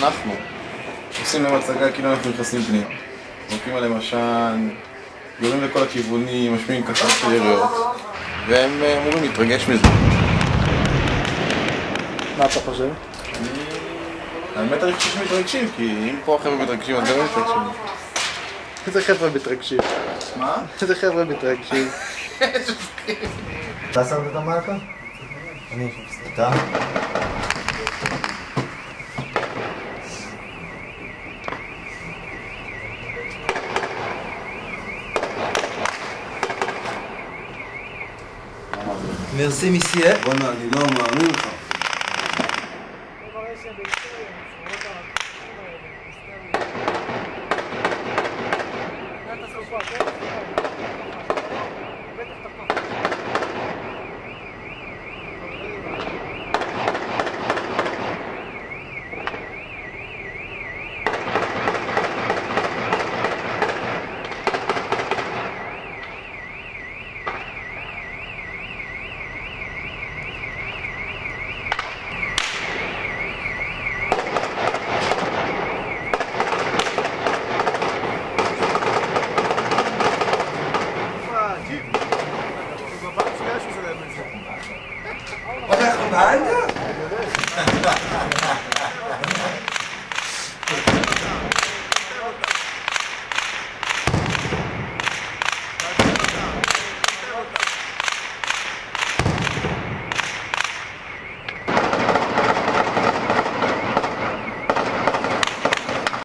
אנחנו עושים להם הצגה כאילו אנחנו נכנסים פנימה. זורקים עליהם עשן, יורים לכל הכיוונים, משמיעים ככה של יריות, והם אמורים להתרגש מזה. מה אתה חושב? האמת אני חושב שמתרגשים, כי אם פה החבר'ה מתרגשים, אז גם הם מתרגשים. איזה חבר'ה מתרגשים? מה? איזה חבר'ה מתרגשים? אתה שמת את המלכה? אני. אתה? מרסי מסייה. בוא'נה, אני לא מאמין לך. אנחנו בעדה?